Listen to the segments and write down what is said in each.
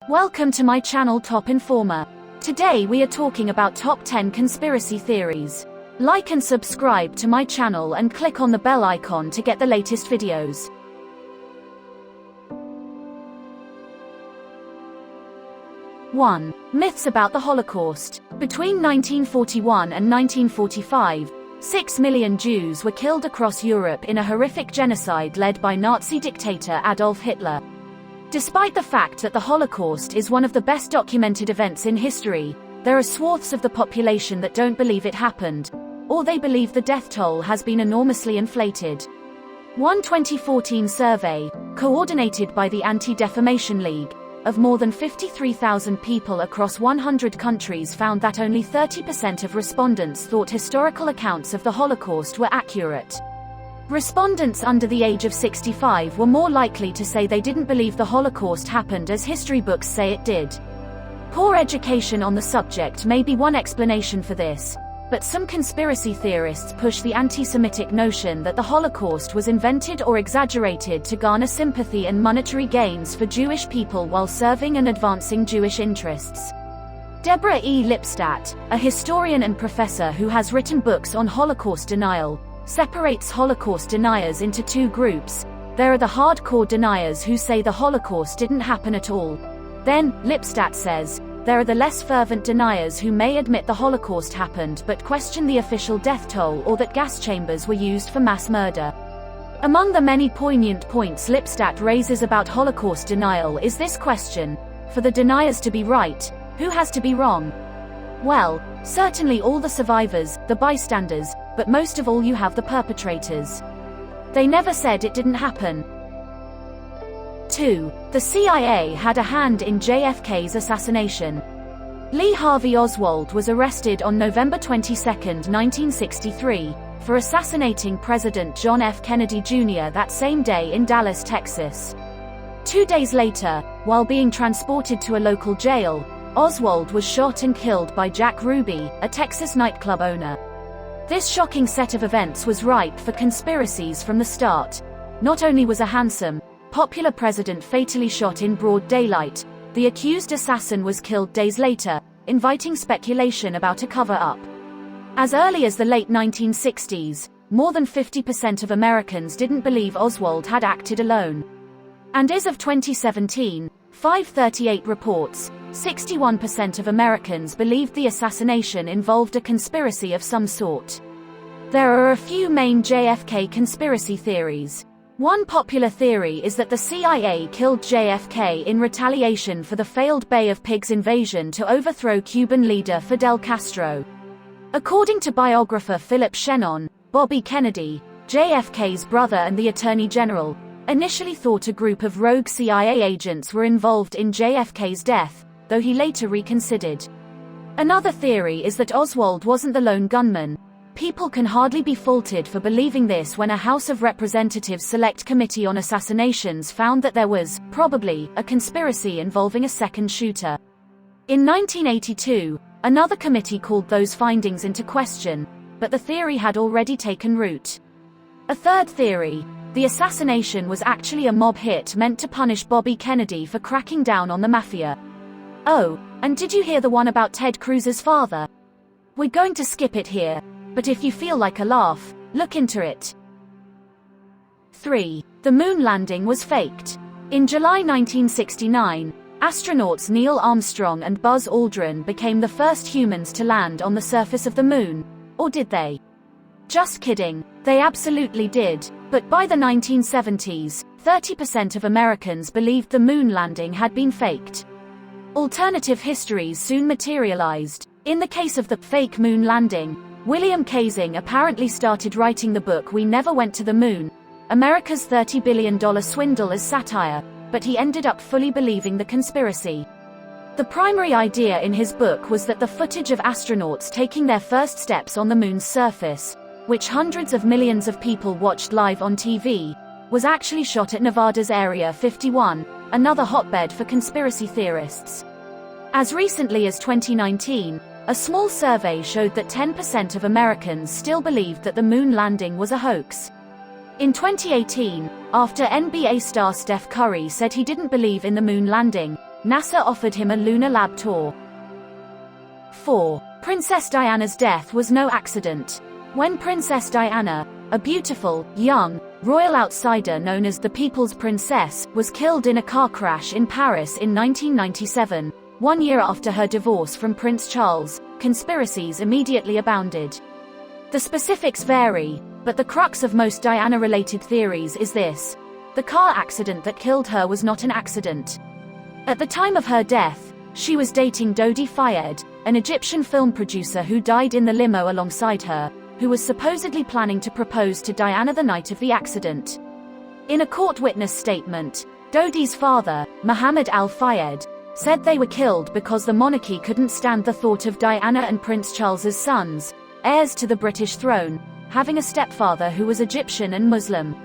Welcome to my channel Top Informer. Today we are talking about top 10 conspiracy theories. Like and subscribe to my channel and click on the bell icon to get the latest videos. 1. Myths about the Holocaust. Between 1941 and 1945, 6 million Jews were killed across Europe in a horrific genocide led by Nazi dictator Adolf Hitler. Despite the fact that the Holocaust is one of the best documented events in history, there are swaths of the population that don't believe it happened, or they believe the death toll has been enormously inflated. One 2014 survey, coordinated by the Anti-Defamation League, of more than 53,000 people across 100 countries found that only 30% of respondents thought historical accounts of the Holocaust were accurate. Respondents under the age of 65 were more likely to say they didn't believe the Holocaust happened as history books say it did. Poor education on the subject may be one explanation for this, but some conspiracy theorists push the anti-Semitic notion that the Holocaust was invented or exaggerated to garner sympathy and monetary gains for Jewish people while serving and advancing Jewish interests. Deborah E. Lipstadt, a historian and professor who has written books on Holocaust denial, separates Holocaust deniers into two groups. There are the hardcore deniers who say the Holocaust didn't happen at all. Then, Lipstadt says, there are the less fervent deniers who may admit the Holocaust happened but question the official death toll or that gas chambers were used for mass murder. Among the many poignant points Lipstadt raises about Holocaust denial is this question: for the deniers to be right, who has to be wrong? Well, certainly all the survivors, the bystanders, but most of all you have the perpetrators. They never said it didn't happen. 2. The CIA had a hand in JFK's assassination. Lee Harvey Oswald was arrested on November 22, 1963, for assassinating President John F. Kennedy Jr. that same day in Dallas, Texas. 2 days later, while being transported to a local jail, Oswald was shot and killed by Jack Ruby, a Texas nightclub owner. This shocking set of events was ripe for conspiracies from the start. Not only was a handsome, popular president fatally shot in broad daylight, the accused assassin was killed days later, inviting speculation about a cover-up. As early as the late 1960s, more than 50% of Americans didn't believe Oswald had acted alone. And as of 2017, 538 reports, 61% of Americans believed the assassination involved a conspiracy of some sort. There are a few main JFK conspiracy theories. One popular theory is that the CIA killed JFK in retaliation for the failed Bay of Pigs invasion to overthrow Cuban leader Fidel Castro. According to biographer Philip Shannon, Bobby Kennedy, JFK's brother and the Attorney General, initially thought a group of rogue CIA agents were involved in JFK's death, though he later reconsidered. Another theory is that Oswald wasn't the lone gunman. People can hardly be faulted for believing this when a House of Representatives Select Committee on Assassinations found that there was, probably, a conspiracy involving a second shooter. In 1982, another committee called those findings into question, but the theory had already taken root. A third theory: the assassination was actually a mob hit meant to punish Bobby Kennedy for cracking down on the mafia. Oh, and did you hear the one about Ted Cruz's father? We're going to skip it here, but if you feel like a laugh, look into it. 3. The moon landing was faked. In July 1969, astronauts Neil Armstrong and Buzz Aldrin became the first humans to land on the surface of the moon. Or did they? Just kidding, they absolutely did, but by the 1970s, 30% of Americans believed the moon landing had been faked. Alternative histories soon materialized. In the case of the fake moon landing, William Kaysing apparently started writing the book We Never Went to the Moon, America's $30 billion swindle, as satire, but he ended up fully believing the conspiracy. The primary idea in his book was that the footage of astronauts taking their first steps on the moon's surface, which hundreds of millions of people watched live on TV, was actually shot at Nevada's Area 51, another hotbed for conspiracy theorists. As recently as 2019, a small survey showed that 10% of Americans still believed that the moon landing was a hoax. In 2018, after NBA star Steph Curry said he didn't believe in the moon landing, NASA offered him a lunar lab tour. 4. Princess Diana's death was no accident. When Princess Diana, a beautiful, young, royal outsider known as the People's Princess, was killed in a car crash in Paris in 1997, 1 year after her divorce from Prince Charles, conspiracies immediately abounded. The specifics vary, but the crux of most Diana-related theories is this: the car accident that killed her was not an accident. At the time of her death, she was dating Dodi Fayed, an Egyptian film producer who died in the limo alongside her, who was supposedly planning to propose to Diana the night of the accident. In a court witness statement, Dodi's father, Mohammed Al-Fayed, said they were killed because the monarchy couldn't stand the thought of Diana and Prince Charles's sons, heirs to the British throne, having a stepfather who was Egyptian and Muslim.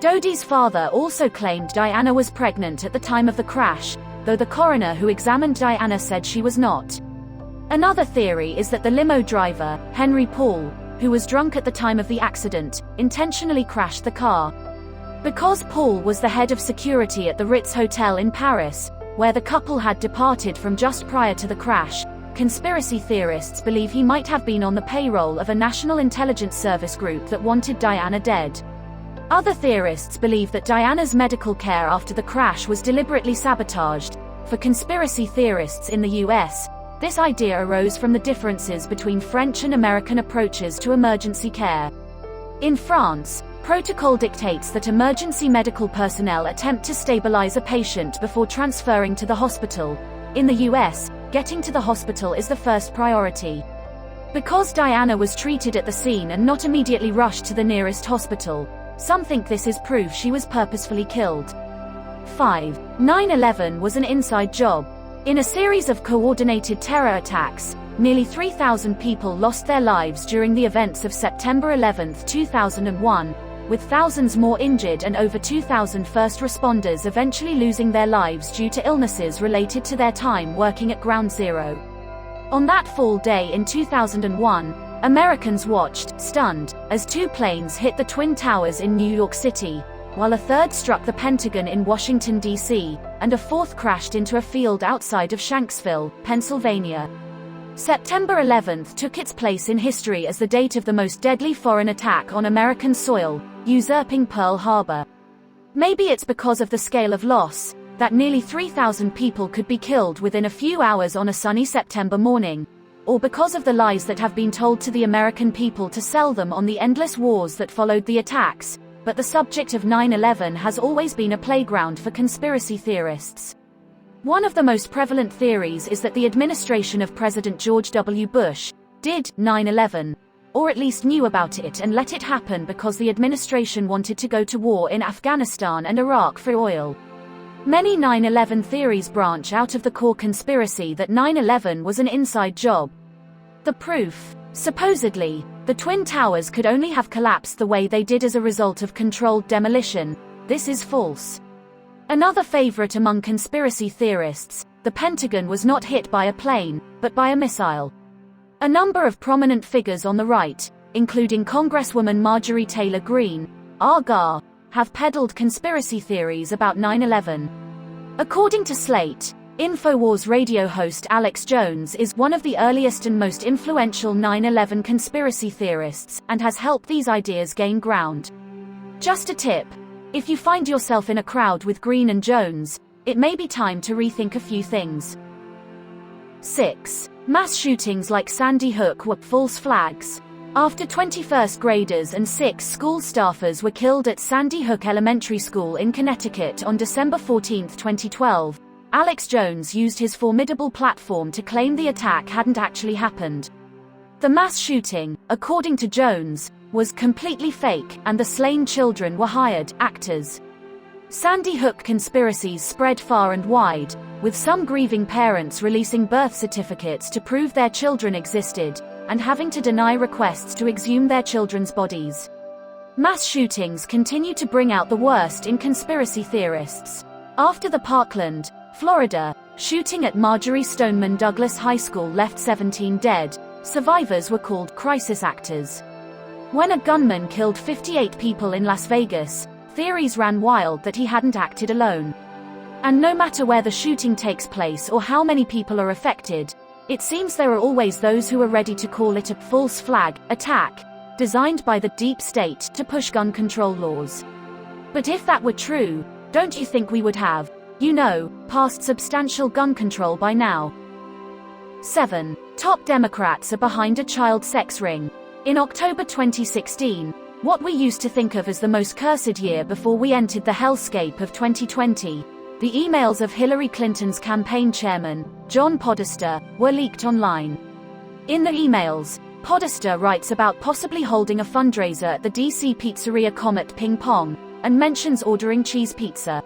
Dodi's father also claimed Diana was pregnant at the time of the crash, though the coroner who examined Diana said she was not. Another theory is that the limo driver, Henry Paul, who was drunk at the time of the accident, intentionally crashed the car. Because Paul was the head of security at the Ritz Hotel in Paris, where the couple had departed from just prior to the crash, conspiracy theorists believe he might have been on the payroll of a National Intelligence Service group that wanted Diana dead. Other theorists believe that Diana's medical care after the crash was deliberately sabotaged. For conspiracy theorists in the US, this idea arose from the differences between French and American approaches to emergency care. In France, protocol dictates that emergency medical personnel attempt to stabilize a patient before transferring to the hospital. In the US, getting to the hospital is the first priority. Because Diana was treated at the scene and not immediately rushed to the nearest hospital, some think this is proof she was purposefully killed. 5. 9/11 was an inside job. In a series of coordinated terror attacks, nearly 3,000 people lost their lives during the events of September 11, 2001, with thousands more injured and over 2,000 first responders eventually losing their lives due to illnesses related to their time working at Ground Zero. On that fall day in 2001, Americans watched, stunned, as 2 planes hit the Twin Towers in New York City, while a third struck the Pentagon in Washington, D.C., and a fourth crashed into a field outside of Shanksville, Pennsylvania. September 11 took its place in history as the date of the most deadly foreign attack on American soil, usurping Pearl Harbor. Maybe it's because of the scale of loss, that nearly 3,000 people could be killed within a few hours on a sunny September morning, or because of the lies that have been told to the American people to sell them on the endless wars that followed the attacks, but the subject of 9/11 has always been a playground for conspiracy theorists. One of the most prevalent theories is that the administration of President George W. Bush did 9/11, or at least knew about it and let it happen because the administration wanted to go to war in Afghanistan and Iraq for oil. Many 9/11 theories branch out of the core conspiracy that 9/11 was an inside job. The proof: supposedly, the Twin Towers could only have collapsed the way they did as a result of controlled demolition. This is false. Another favorite among conspiracy theorists, the Pentagon was not hit by a plane, but by a missile. A number of prominent figures on the right, including Congresswoman Marjorie Taylor Greene, Gar, have peddled conspiracy theories about 9/11. According to Slate, InfoWars radio host Alex Jones is one of the earliest and most influential 9/11 conspiracy theorists and has helped these ideas gain ground. Just a tip: if you find yourself in a crowd with Greene and Jones, it may be time to rethink a few things. 6. Mass shootings like Sandy Hook were false flags. After 21st graders and 6 school staffers were killed at Sandy Hook Elementary School in Connecticut on December 14, 2012, Alex Jones used his formidable platform to claim the attack hadn't actually happened. The mass shooting, according to Jones, was completely fake, and the slain children were hired actors. Sandy Hook conspiracies spread far and wide, with some grieving parents releasing birth certificates to prove their children existed, and having to deny requests to exhume their children's bodies. Mass shootings continue to bring out the worst in conspiracy theorists. After the Parkland, Florida, shooting at Marjorie Stoneman Douglas High School left 17 dead, survivors were called crisis actors. When a gunman killed 58 people in Las Vegas, theories ran wild that he hadn't acted alone. And no matter where the shooting takes place or how many people are affected, it seems there are always those who are ready to call it a false flag attack, designed by the deep state to push gun control laws. But if that were true, don't you think we would have, passed substantial gun control by now? 7. Top Democrats are behind a child sex ring. In October 2016, what we used to think of as the most cursed year before we entered the hellscape of 2020, the emails of Hillary Clinton's campaign chairman, John Podesta, were leaked online. In the emails, Podesta writes about possibly holding a fundraiser at the DC pizzeria Comet Ping Pong, and mentions ordering cheese pizza.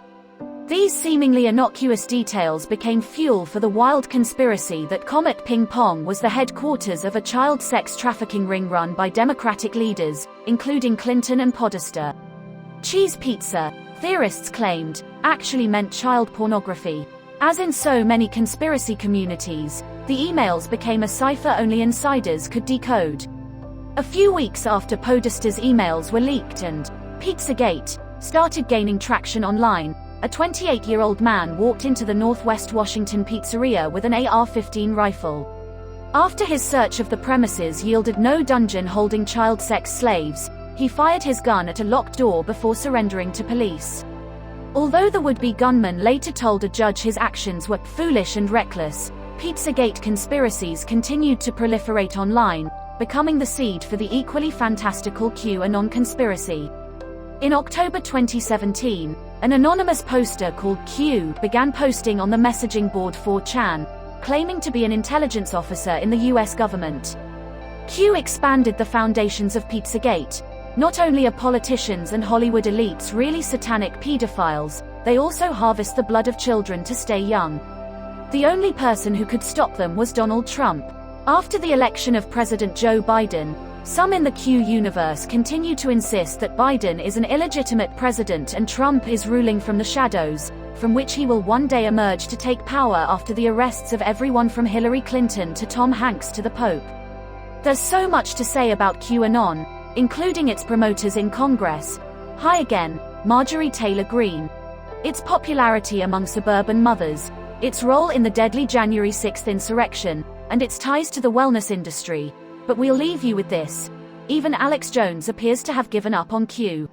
These seemingly innocuous details became fuel for the wild conspiracy that Comet Ping Pong was the headquarters of a child sex trafficking ring run by Democratic leaders, including Clinton and Podesta. Cheese pizza, theorists claimed, actually meant child pornography. As in so many conspiracy communities, the emails became a cipher only insiders could decode. A few weeks after Podesta's emails were leaked and Pizzagate started gaining traction online, a 28-year-old man walked into the Northwest Washington pizzeria with an AR-15 rifle. After his search of the premises yielded no dungeon holding child sex slaves, he fired his gun at a locked door before surrendering to police. Although the would-be gunman later told a judge his actions were foolish and reckless, Pizzagate conspiracies continued to proliferate online, becoming the seed for the equally fantastical QAnon conspiracy. In October 2017, an anonymous poster called Q began posting on the messaging board 4chan, claiming to be an intelligence officer in the US government. Q expanded the foundations of Pizzagate. Not only are politicians and Hollywood elites really satanic pedophiles, they also harvest the blood of children to stay young. The only person who could stop them was Donald Trump. After the election of President Joe Biden, some in the Q universe continue to insist that Biden is an illegitimate president and Trump is ruling from the shadows, from which he will one day emerge to take power after the arrests of everyone from Hillary Clinton to Tom Hanks to the Pope. There's so much to say about QAnon, including its promoters in Congress. Hi again, Marjorie Taylor Greene. Its popularity among suburban mothers, its role in the deadly January 6th insurrection, and its ties to the wellness industry. But we'll leave you with this. Even Alex Jones appears to have given up on Q.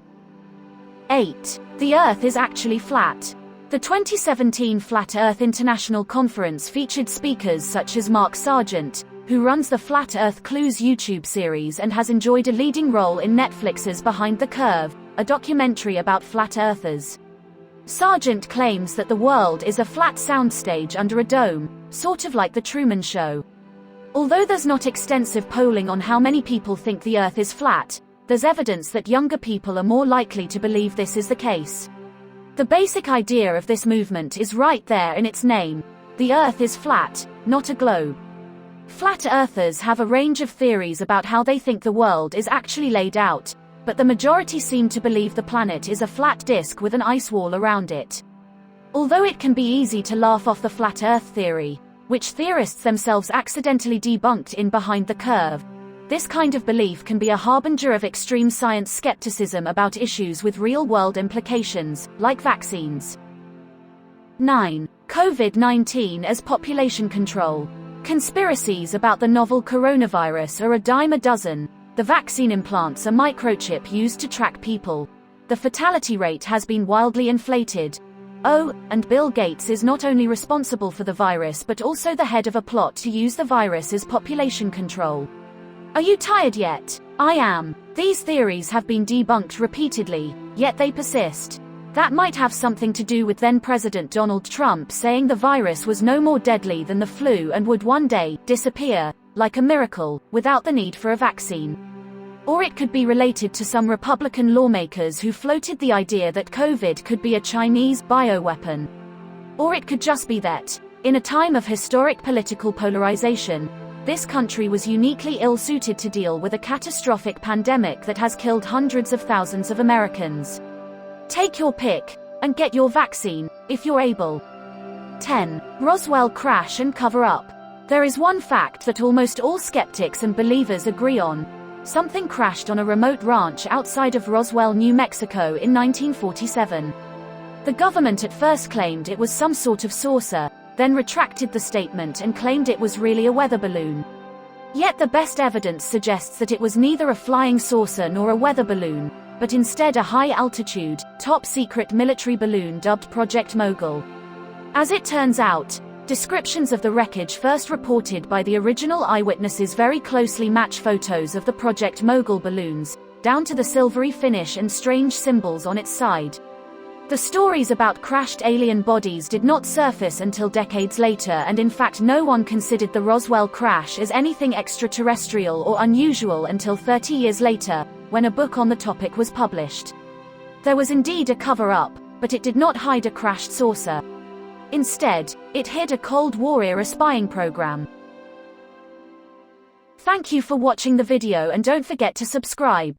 8. The Earth is actually flat. The 2017 Flat Earth International Conference featured speakers such as Mark Sargent, who runs the Flat Earth Clues YouTube series and has enjoyed a leading role in Netflix's Behind the Curve, a documentary about flat earthers. Sargent claims that the world is a flat soundstage under a dome, sort of like The Truman Show. Although there's not extensive polling on how many people think the Earth is flat, there's evidence that younger people are more likely to believe this is the case. The basic idea of this movement is right there in its name. The Earth is flat, not a globe. Flat earthers have a range of theories about how they think the world is actually laid out, but the majority seem to believe the planet is a flat disk with an ice wall around it. Although it can be easy to laugh off the flat Earth theory, which theorists themselves accidentally debunked in Behind the Curve, this kind of belief can be a harbinger of extreme science skepticism about issues with real-world implications, like vaccines. 9. COVID-19 as population control. Conspiracies about the novel coronavirus are a dime a dozen. The vaccine implants a microchip used to track people. The fatality rate has been wildly inflated. Oh, and Bill Gates is not only responsible for the virus but also the head of a plot to use the virus as population control. Are you tired yet? I am. These theories have been debunked repeatedly, yet they persist. That might have something to do with then-President Donald Trump saying the virus was no more deadly than the flu and would one day disappear, like a miracle, without the need for a vaccine. Or it could be related to some Republican lawmakers who floated the idea that COVID could be a Chinese bioweapon. Or it could just be that, in a time of historic political polarization, this country was uniquely ill-suited to deal with a catastrophic pandemic that has killed hundreds of thousands of Americans. Take your pick, and get your vaccine, if you're able. 10. Roswell crash and cover-up. There is one fact that almost all skeptics and believers agree on. Something crashed on a remote ranch outside of Roswell, New Mexico in 1947. The government at first claimed it was some sort of saucer, then retracted the statement and claimed it was really a weather balloon. Yet the best evidence suggests that it was neither a flying saucer nor a weather balloon, but instead a high-altitude, top-secret military balloon dubbed Project Mogul. As it turns out, descriptions of the wreckage first reported by the original eyewitnesses very closely match photos of the Project Mogul balloons, down to the silvery finish and strange symbols on its side. The stories about crashed alien bodies did not surface until decades later, and in fact no one considered the Roswell crash as anything extraterrestrial or unusual until 30 years later, when a book on the topic was published. There was indeed a cover-up, but it did not hide a crashed saucer. Instead, it hid a Cold War-era spying program. Thank you for watching the video and don't forget to subscribe.